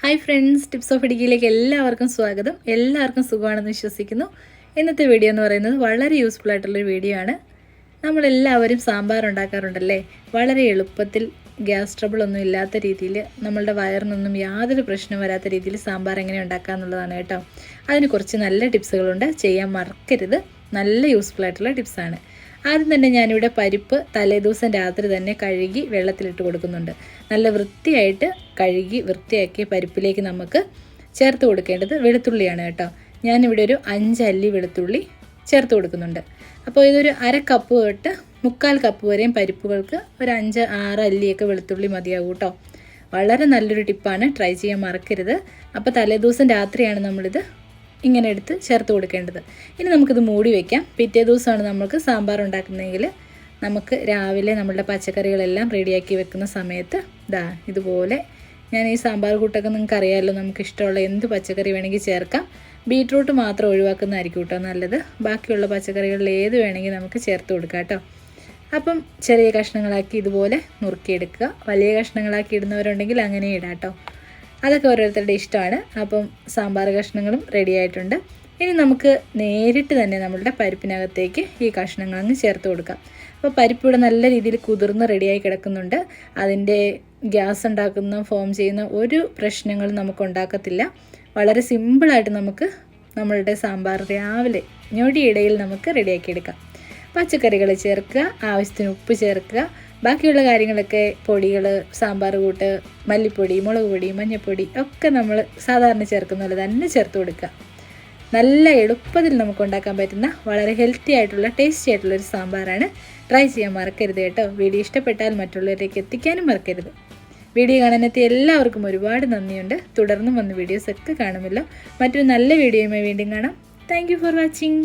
Hi friends, tips of ഇടുക്കിയിലേക്ക് എല്ലാവർക്കും സ്വാഗതം. എല്ലാവർക്കും സുഖമാണെന്ന് വിശ്വസിക്കുന്നു. ഇന്നത്തെ വീഡിയോ എന്ന് പറയുന്നത് വളരെ യൂസ്ഫുൾ ആയിട്ടുള്ളൊരു വീഡിയോ ആണ്. നമ്മളെല്ലാവരും സാമ്പാർ ഉണ്ടാക്കാറുണ്ടല്ലേ. വളരെ എളുപ്പത്തിൽ ഗ്യാസ് ട്രബിൾ ഒന്നും ഇല്ലാത്ത രീതിയിൽ, നമ്മളുടെ വയറിനൊന്നും യാതൊരു പ്രശ്നം വരാത്ത രീതിയിൽ സാമ്പാർ എങ്ങനെ ഉണ്ടാക്കുക എന്നുള്ളതാണ് കേട്ടോ. അതിന് കുറച്ച് നല്ല ടിപ്സുകളുണ്ട്, ചെയ്യാൻ മറക്കരുത്. നല്ല യൂസ്ഫുൾ ആയിട്ടുള്ള ടിപ്സാണ്. ആദ്യം തന്നെ ഞാനിവിടെ പരിപ്പ് തലേദിവസം രാത്രി തന്നെ കഴുകി വെള്ളത്തിലിട്ട് കൊടുക്കുന്നുണ്ട്. നല്ല വൃത്തിയായിട്ട് കഴുകി വൃത്തിയാക്കിയ പരിപ്പിലേക്ക് നമുക്ക് ചേർത്ത് കൊടുക്കേണ്ടത് വെളുത്തുള്ളിയാണ് കേട്ടോ. ഞാനിവിടെ ഒരു 5 അല്ലി വെളുത്തുള്ളി ചേർത്ത് കൊടുക്കുന്നുണ്ട്. അപ്പോൾ ഇതൊരു 1/2 കപ്പ് തൊട്ട് 3/4 കപ്പ് വരെയും പരിപ്പുകൾക്ക് ഒരു 5-6 അല്ലിയൊക്കെ വെളുത്തുള്ളി മതിയാകും കേട്ടോ. വളരെ നല്ലൊരു ടിപ്പാണ്, ട്രൈ ചെയ്യാൻ മറക്കരുത്. അപ്പോൾ തലേദിവസം രാത്രിയാണ് നമ്മളിത് ഇങ്ങനെ എടുത്ത് ചേർത്ത് കൊടുക്കേണ്ടത്. ഇനി നമുക്കിത് മൂടി വയ്ക്കാം. പിറ്റേ ദിവസമാണ് നമുക്ക് സാമ്പാർ ഉണ്ടാക്കുന്നതെങ്കിൽ നമുക്ക് രാവിലെ നമ്മളുടെ പച്ചക്കറികളെല്ലാം റെഡിയാക്കി വെക്കുന്ന സമയത്ത് ഇതുപോലെ ഞാൻ ഈ സാമ്പാർ കൂട്ടൊക്കെ നിങ്ങൾക്ക് അറിയാമല്ലോ, നമുക്ക് ഇഷ്ടമുള്ള എന്ത് പച്ചക്കറി വേണമെങ്കിൽ ചേർക്കാം. ബീട്രൂട്ട് മാത്രം ഒഴിവാക്കുന്നതായിരിക്കും കേട്ടോ നല്ലത്. ബാക്കിയുള്ള പച്ചക്കറികളിൽ ഏത് വേണമെങ്കിൽ നമുക്ക് ചേർത്ത് കൊടുക്കാം കേട്ടോ. അപ്പം ചെറിയ കഷ്ണങ്ങളാക്കി ഇതുപോലെ നുറുക്കിയെടുക്കുക. വലിയ കഷ്ണങ്ങളാക്കി ഇടുന്നവരുണ്ടെങ്കിൽ അങ്ങനെ ഇടാം കേട്ടോ. അതൊക്കെ ഓരോരുത്തരുടെ ഇഷ്ടമാണ്. അപ്പം സാമ്പാർ കഷ്ണങ്ങളും റെഡി ആയിട്ടുണ്ട്. ഇനി നമുക്ക് നേരിട്ട് തന്നെ നമ്മളുടെ പരിപ്പിനകത്തേക്ക് ഈ കഷ്ണങ്ങൾ അങ്ങ് ചേർത്ത് കൊടുക്കാം. അപ്പോൾ പരിപ്പിവിടെ നല്ല രീതിയിൽ കുതിർന്ന് റെഡിയായി കിടക്കുന്നുണ്ട്. അതിൻ്റെ ഗ്യാസ് ഉണ്ടാക്കുന്ന ഫോം ചെയ്യുന്ന ഒരു പ്രശ്നങ്ങളും നമുക്ക് ഉണ്ടാക്കത്തില്ല. വളരെ സിമ്പിളായിട്ട് നമുക്ക് നമ്മളുടെ സാമ്പാർ രാവിലെ ഞൊടിയിടയിൽ നമുക്ക് റെഡിയാക്കി എടുക്കാം. പച്ചക്കറികൾ ചേർക്കുക, ആവശ്യത്തിന് ഉപ്പ് ചേർക്കുക, ബാക്കിയുള്ള കാര്യങ്ങളൊക്കെ പൊടികൾ, സാമ്പാർ കൂട്ട്, മല്ലിപ്പൊടി, മുളക് പൊടി, മഞ്ഞൾപ്പൊടി ഒക്കെ നമ്മൾ സാധാരണ ചേർക്കുന്ന പോലെ തന്നെ ചേർത്ത് കൊടുക്കുക. നല്ല എളുപ്പത്തിൽ നമുക്ക് ഉണ്ടാക്കാൻ പറ്റുന്ന വളരെ ഹെൽത്തി ആയിട്ടുള്ള ടേസ്റ്റി ആയിട്ടുള്ളൊരു സാമ്പാറാണ്. ട്രൈ ചെയ്യാൻ മറക്കരുത് കേട്ടോ. വീഡിയോ ഇഷ്ടപ്പെട്ടാൽ മറ്റുള്ളവരിലേക്ക് എത്തിക്കാനും മറക്കരുത്. വീഡിയോ കാണാനെത്തി എല്ലാവർക്കും ഒരുപാട് നന്ദിയുണ്ട്. തുടർന്നും വന്ന് വീഡിയോസൊക്കെ കാണുമല്ലോ. മറ്റൊരു നല്ല വീഡിയോയുമായി വീണ്ടും കാണാം. Thank you for watching.